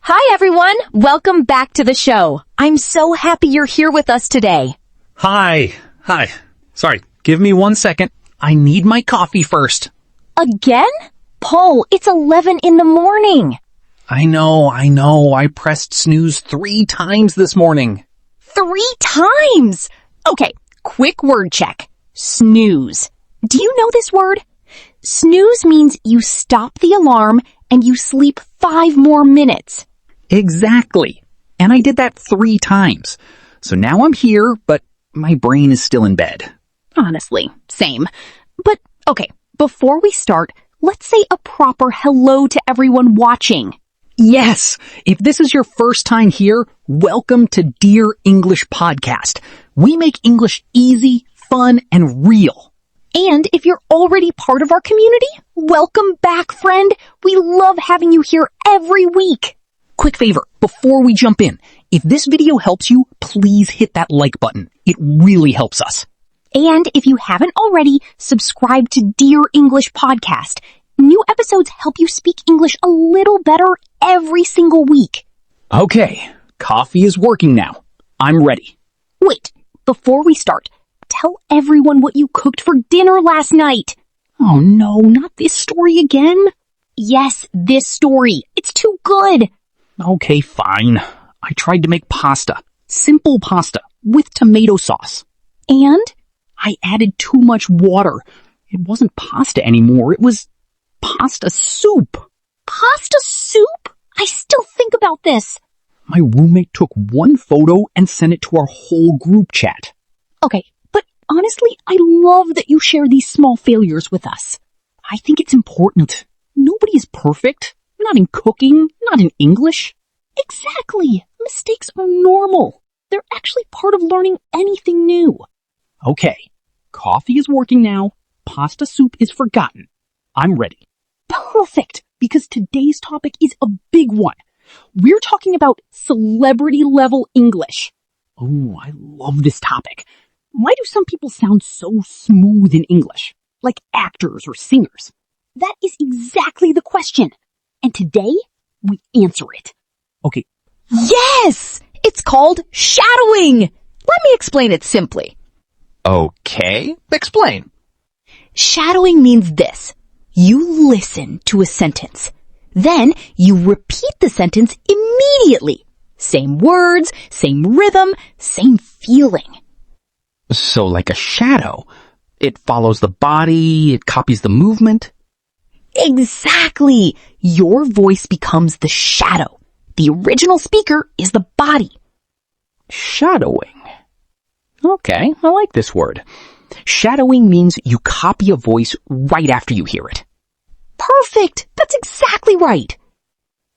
Hi, everyone. Welcome back to the show. I'm so happy you're here with us today. Hi. Sorry, give me 1 second. I need my coffee first. Again? Paul, it's 11 in the morning. I know. I pressed snooze 3 times this morning. 3 times? Okay, quick word check. Snooze. Do you know this word? Snooze means you stop the alarm and you sleep 5 more minutes. Exactly. And I did that 3 times. So now I'm here, but my brain is still in bed. Honestly, same. But, okay, before we start, let's say a proper hello to everyone watching. Yes! If this is your first time here, welcome to Dear English Podcast. We make English easy, fun, and real. And if you're already part of our community, welcome back, friend. We love having you here every week. Quick favor, before we jump in, if this video helps you, please hit that like button. It really helps us. And if you haven't already, subscribe to Dear English Podcast. New episodes help you speak English a little better every single week. Okay, coffee is working now. I'm ready. Wait, before we start, tell everyone what you cooked for dinner last night. Oh no, not this story again? Yes, this story. It's too good. Okay, fine. I tried to make pasta. Simple pasta with tomato sauce. And? I added too much water. It wasn't pasta anymore. It was pasta soup. Pasta soup? I still think about this. My roommate took one photo and sent it to our whole group chat. Okay, but honestly, I love that you share these small failures with us. I think it's important. Nobody is perfect. Not in cooking, not in English. Exactly. Mistakes are normal. They're actually part of learning anything new. Okay, coffee is working now. Pasta soup is forgotten. I'm ready. Perfect, because today's topic is a big one. We're talking about celebrity-level English. Oh, I love this topic. Why do some people sound so smooth in English? Like actors or singers? That is exactly the question. And today, we answer it. Okay. Yes! It's called shadowing! Let me explain it simply. Okay, explain. Shadowing means this. You listen to a sentence. Then you repeat the sentence immediately. Same words, same rhythm, same feeling. So like a shadow. It follows the body, it copies the movement. Exactly! Your voice becomes the shadow. The original speaker is the body. Shadowing. Okay, I like this word. Shadowing means you copy a voice right after you hear it. Perfect! That's exactly right.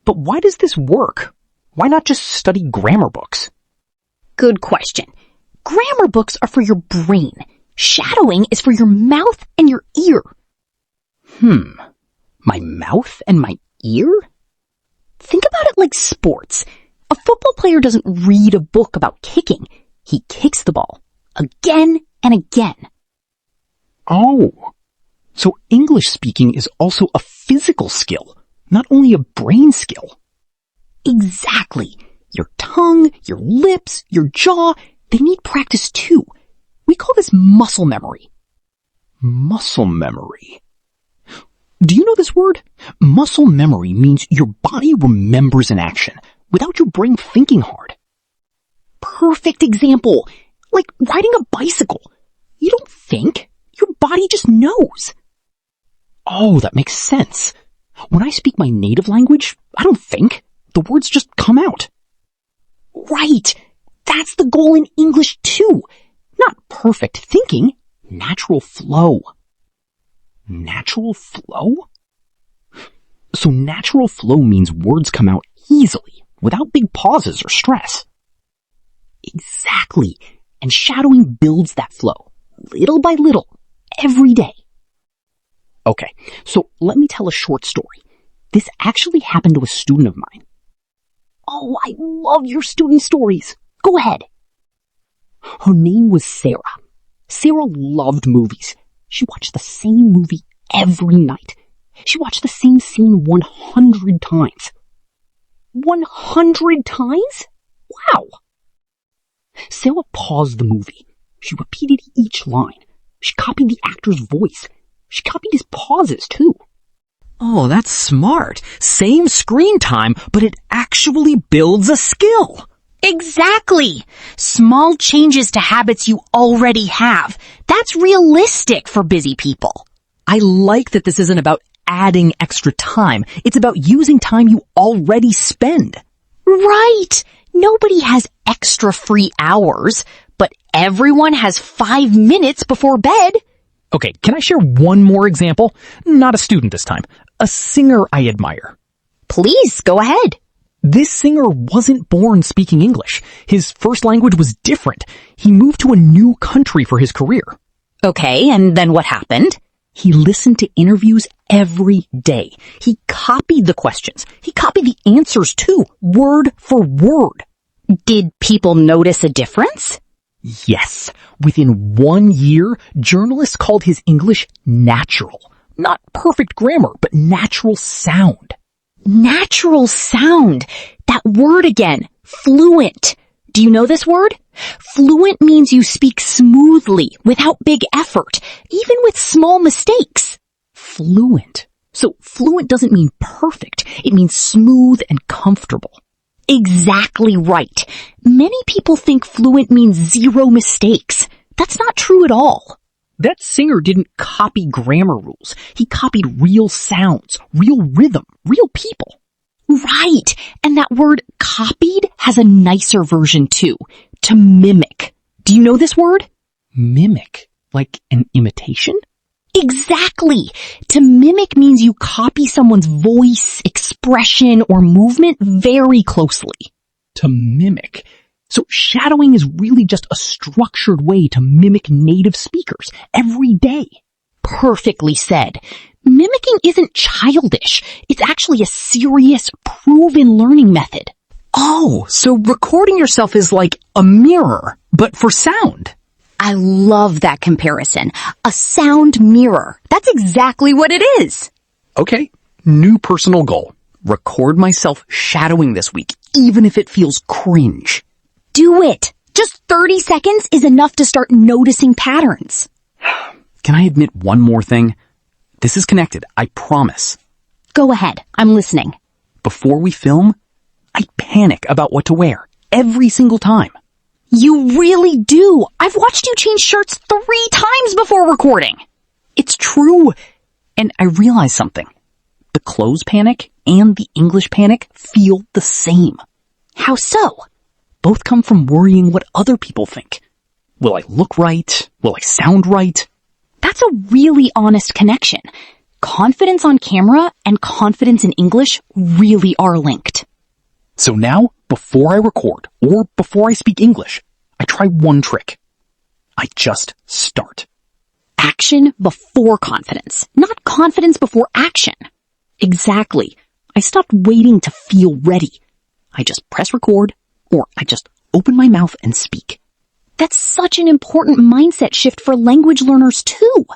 But why does this work? Why not just study grammar books? Good question. Grammar books are for your brain. Shadowing is for your mouth and your ear. My mouth and my ear? Think about it like sports. A football player doesn't read a book about kicking. He kicks the ball again and again. Oh, so English speaking is also a physical skill, not only a brain skill. Exactly. Your tongue, your lips, your jaw, they need practice too. We call this muscle memory. Muscle memory. Do you know this word? Muscle memory means your body remembers an action without your brain thinking hard. Perfect example. Like riding a bicycle. You don't think. Your body just knows. Oh, that makes sense. When I speak my native language, I don't think. The words just come out. Right. That's the goal in English too. Not perfect thinking. Natural flow. Natural flow? So natural flow means words come out easily, without big pauses or stress. Exactly. And shadowing builds that flow, little by little, every day. Okay, so let me tell a short story. This actually happened to a student of mine. Oh, I love your student stories. Go ahead. Her name was Sarah. Sarah loved movies. She watched the same movie every night. She watched the same scene 100 times. 100 times? Wow. Sarah paused the movie. She repeated each line. She copied the actor's voice. She copied his pauses, too. Oh, that's smart. Same screen time, but it actually builds a skill. Exactly. Small changes to habits you already have. That's realistic for busy people. I like that this isn't about adding extra time. It's about using time you already spend. Right. Nobody has extra free hours, but everyone has 5 minutes before bed. Okay, can I share one more example? Not a student this time. A singer I admire. Please, go ahead. This singer wasn't born speaking English. His first language was different. He moved to a new country for his career. Okay, and then what happened? He listened to interviews every day. He copied the questions. He copied the answers too, word for word. Did people notice a difference? Yes. Within 1 year, journalists called his English natural. Not perfect grammar, but natural sound. Natural sound. That word again. Fluent. Do you know this word? Fluent means you speak smoothly, without big effort, even with small mistakes. Fluent. So fluent doesn't mean perfect. It means smooth and comfortable. Exactly right. Many people think fluent means 0 mistakes. That's not true at all. That singer didn't copy grammar rules. He copied real sounds, real rhythm, real people. Right. And that word copied has a nicer version too. To mimic. Do you know this word? Mimic? Like an imitation? Exactly. To mimic means you copy someone's voice, expression, or movement very closely. To mimic. So shadowing is really just a structured way to mimic native speakers every day. Perfectly said. Mimicking isn't childish. It's actually a serious, proven learning method. Oh, so recording yourself is like a mirror, but for sound. I love that comparison. A sound mirror. That's exactly what it is. Okay, new personal goal. Record myself shadowing this week, even if it feels cringe. Do it. Just 30 seconds is enough to start noticing patterns. Can I admit one more thing? This is connected, I promise. Go ahead. I'm listening. Before we film, I panic about what to wear every single time. You really do. I've watched you change shirts 3 times before recording. It's true. And I realize something. The clothes panic and the English panic feel the same. How so? Both come from worrying what other people think. Will I look right? Will I sound right? That's a really honest connection. Confidence on camera and confidence in English really are linked. So now, before I record, or before I speak English, I try one trick. I just start. Action before confidence, not confidence before action. Exactly. I stopped waiting to feel ready. I just press record, or I just open my mouth and speak. That's such an important mindset shift for language learners too.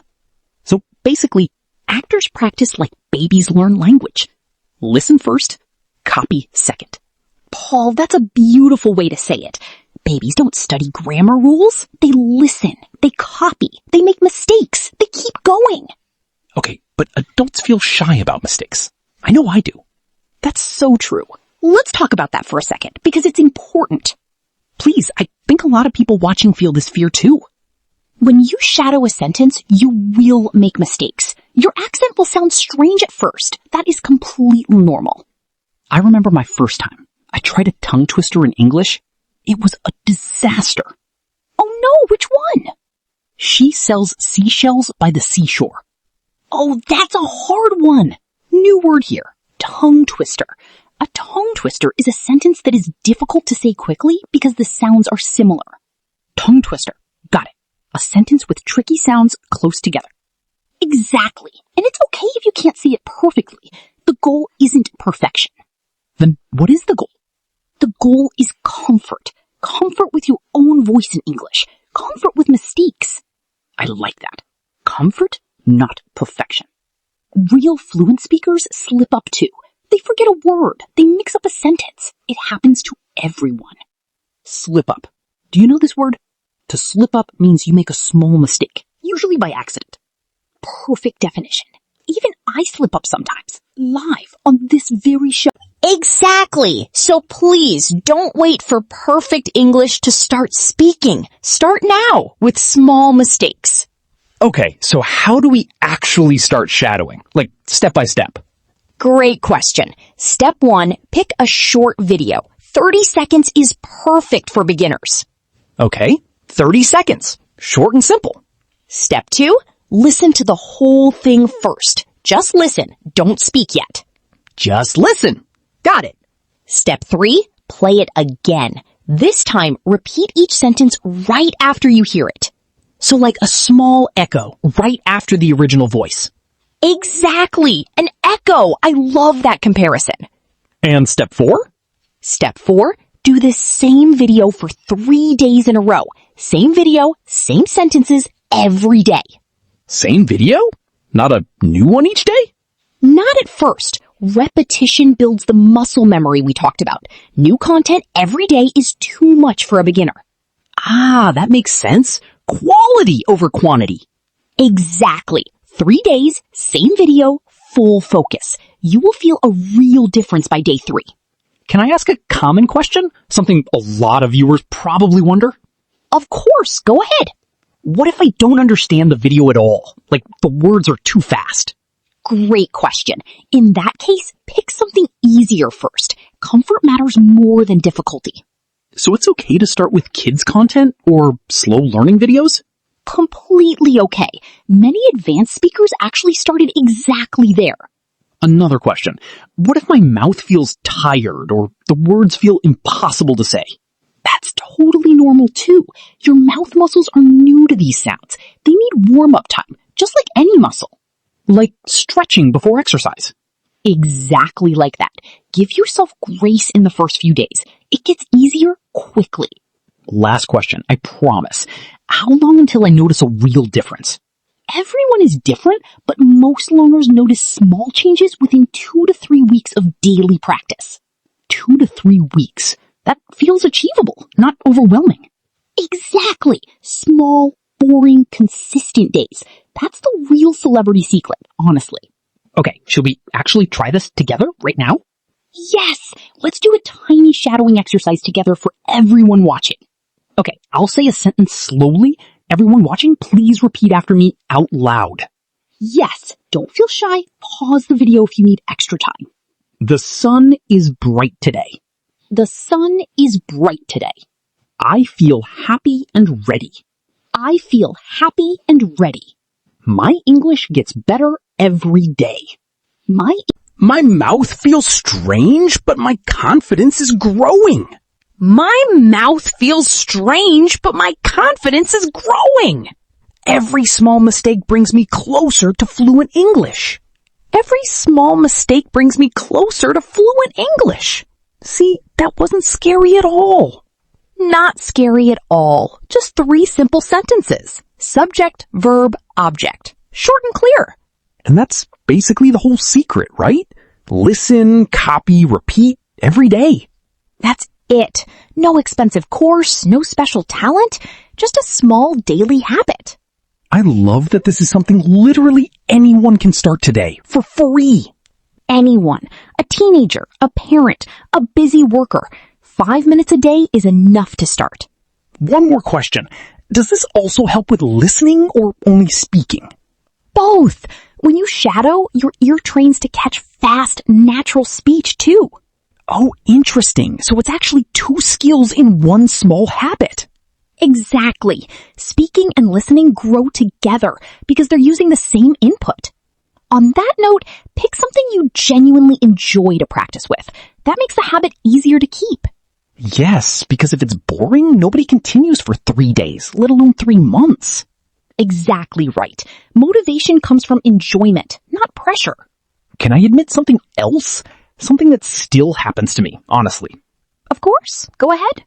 So basically, actors practice like babies learn language. Listen first, copy second. Paul, that's a beautiful way to say it. Babies don't study grammar rules. They listen. They copy. They make mistakes. They keep going. Okay, but adults feel shy about mistakes. I know I do. That's so true. Let's talk about that for a second, because it's important. Please, I think a lot of people watching feel this fear too. When you shadow a sentence, you will make mistakes. Your accent will sound strange at first. That is completely normal. I remember my first time. I tried a tongue twister in English. It was a disaster. Oh no, which one? She sells seashells by the seashore. Oh, that's a hard one. New word here. Tongue twister. A tongue twister is a sentence that is difficult to say quickly because the sounds are similar. Tongue twister. Got it. A sentence with tricky sounds close together. Exactly. And it's okay if you can't say it perfectly. The goal isn't perfection. Then what is the goal? The goal is comfort. Comfort with your own voice in English. Comfort with mistakes. I like that. Comfort, not perfection. Real fluent speakers slip up too. They forget a word. They mix up a sentence. It happens to everyone. Slip up. Do you know this word? To slip up means you make a small mistake, usually by accident. Perfect definition. Even I slip up sometimes, live on this very show. Exactly. So please don't wait for perfect English to start speaking. Start now with small mistakes. Okay, so how do we actually start shadowing? Like, step by step? Great question. Step 1, pick a short video. 30 seconds is perfect for beginners. Okay, 30 seconds. Short and simple. Step 2, listen to the whole thing first. Just listen. Don't speak yet. Just listen. Got it. Step 3, play it again. This time, repeat each sentence right after you hear it. So like a small echo right after the original voice. Exactly. An echo. I love that comparison. And step 4? Step 4, do the same video for 3 days in a row. Same video, same sentences every day. Same video? Not a new one each day? Not at first. Repetition builds the muscle memory we talked about. New content every day is too much for a beginner. Ah, that makes sense. Quality over quantity. Exactly. 3 days, same video, full focus. You will feel a real difference by day 3. Can I ask a common question? Something a lot of viewers probably wonder? Of course, go ahead. What if I don't understand the video at all? Like the words are too fast. Great question. In that case, pick something easier first. Comfort matters more than difficulty. So it's okay to start with kids content or slow learning videos? Completely okay. Many advanced speakers actually started exactly there. Another question. What if my mouth feels tired or the words feel impossible to say? That's totally normal too. Your mouth muscles are new to these sounds. They need warm-up time, just like any muscle. Like stretching before exercise. Exactly like that. Give yourself grace in the first few days. It gets easier quickly. Last question, I promise. How long until I notice a real difference? Everyone is different, but most learners notice small changes within 2 to 3 weeks of daily practice. 2 to 3 weeks. That feels achievable, not overwhelming. Exactly. Small, boring, consistent days. That's the real celebrity secret, honestly. Okay, should we actually try this together right now? Yes! Let's do a tiny shadowing exercise together for everyone watching. Okay, I'll say a sentence slowly. Everyone watching, please repeat after me out loud. Yes, don't feel shy. Pause the video if you need extra time. The sun is bright today. The sun is bright today. I feel happy and ready. I feel happy and ready. My English gets better every day. My mouth feels strange, but my confidence is growing. My mouth feels strange, but my confidence is growing. Every small mistake brings me closer to fluent English. Every small mistake brings me closer to fluent English. See, that wasn't scary at all. Not scary at all. Just 3 simple sentences. Subject, verb, object. Short and clear. And that's basically the whole secret, right? Listen, copy, repeat every day. That's it. No expensive course, no special talent, just a small daily habit. I love that this is something literally anyone can start today for free. Anyone, a teenager, a parent, a busy worker. 5 minutes a day is enough to start. One more question. Does this also help with listening or only speaking? Both. When you shadow, your ear trains to catch fast, natural speech too. Oh, interesting. So it's actually 2 skills in one small habit. Exactly. Speaking and listening grow together because they're using the same input. On that note, pick something you genuinely enjoy to practice with. That makes the habit easier to keep. Yes, because if it's boring, nobody continues for 3 days, let alone 3 months. Exactly right. Motivation comes from enjoyment, not pressure. Can I admit something else? Something that still happens to me, honestly. Of course. Go ahead.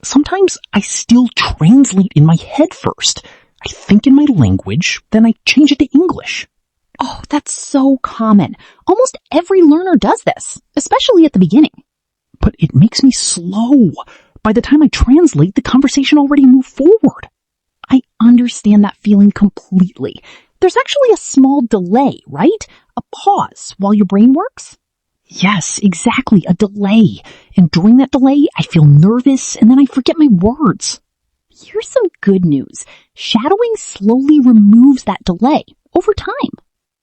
Sometimes I still translate in my head first. I think in my language, then I change it to English. Oh, that's so common. Almost every learner does this, especially at the beginning. But it makes me slow. By the time I translate, the conversation already moved forward. I understand that feeling completely. There's actually a small delay, right? A pause while your brain works. Yes, exactly, a delay. And during that delay, I feel nervous and then I forget my words. Here's some good news. Shadowing slowly removes that delay over time.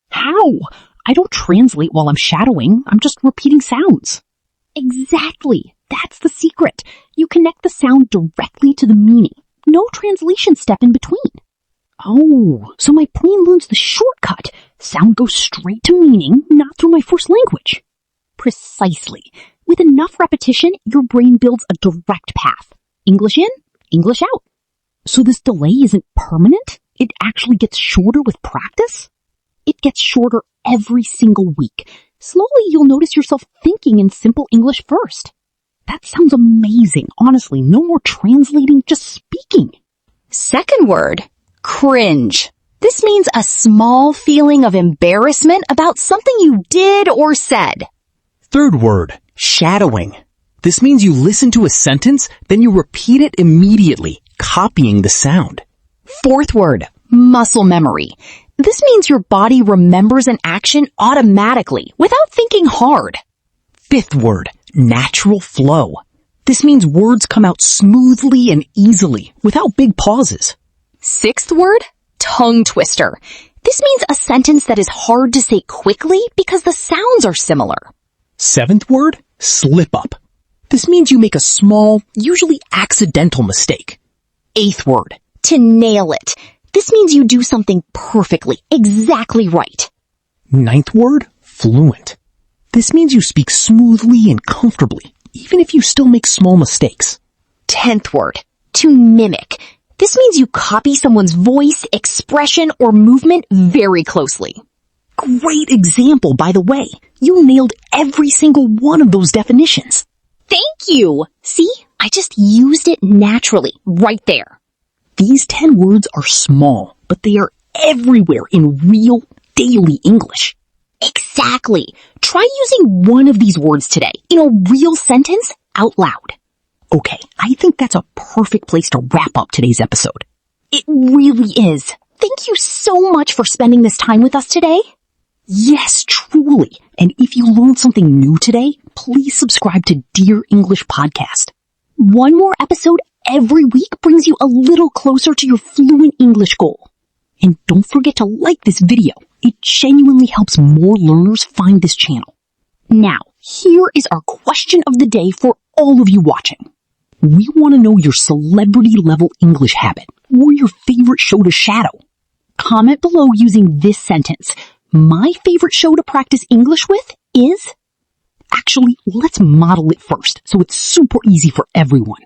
How? I don't translate while I'm shadowing. I'm just repeating sounds. Exactly. That's the secret. You connect the sound directly to the meaning. No translation step in between. Oh, so my brain learns the shortcut. Sound goes straight to meaning, not through my first language. Precisely. With enough repetition, your brain builds a direct path. English in, English out. So this delay isn't permanent? It actually gets shorter with practice? It gets shorter every single week. Slowly, you'll notice yourself thinking in simple English first. That sounds amazing. Honestly, no more translating, just speaking. Second word, cringe. This means a small feeling of embarrassment about something you did or said. Third word, shadowing. This means you listen to a sentence, then you repeat it immediately, copying the sound. Fourth word, muscle memory. This means your body remembers an action automatically without thinking hard. Fifth word, natural flow. This means words come out smoothly and easily without big pauses. Sixth word, tongue twister. This means a sentence that is hard to say quickly because the sounds are similar. Seventh word, slip up. This means you make a small, usually accidental mistake. Eighth word, to nail it. This means you do something perfectly, exactly right. Ninth word, fluent. This means you speak smoothly and comfortably, even if you still make small mistakes. 10th word, to mimic. This means you copy someone's voice, expression, or movement very closely. Great example, by the way. You nailed every single one of those definitions. Thank you! See? I just used it naturally, right there. These 10 words are small, but they are everywhere in real, daily English. Exactly. Try using one of these words today in a real sentence out loud. Okay, I think that's a perfect place to wrap up today's episode. It really is. Thank you so much for spending this time with us today. Yes, truly. And if you learned something new today, please subscribe to Dear English Podcast. One more episode every week brings you a little closer to your fluent English goal. And don't forget to like this video. It genuinely helps more learners find this channel. Now, here is our question of the day for all of you watching. We want to know your celebrity level English habit or your favorite show to shadow. Comment below using this sentence. My favorite show to practice English with is... Actually, let's model it first so it's super easy for everyone.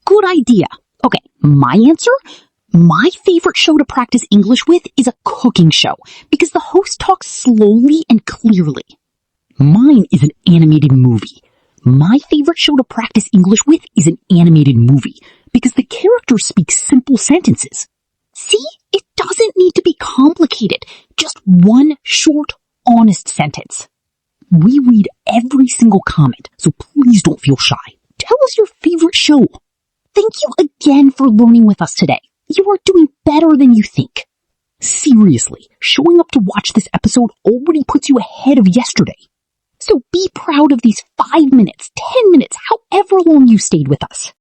Good idea. Okay, my answer? My favorite show to practice English with is a cooking show because the host talks slowly and clearly. Mine is an animated movie. My favorite show to practice English with is an animated movie because the characters speak simple sentences. See? It doesn't need to be complicated. Just one short, honest sentence. We read every single comment, so please don't feel shy. Tell us your favorite show. Thank you again for learning with us today. You are doing better than you think. Seriously, showing up to watch this episode already puts you ahead of yesterday. So be proud of these 5 minutes, 10 minutes, however long you stayed with us.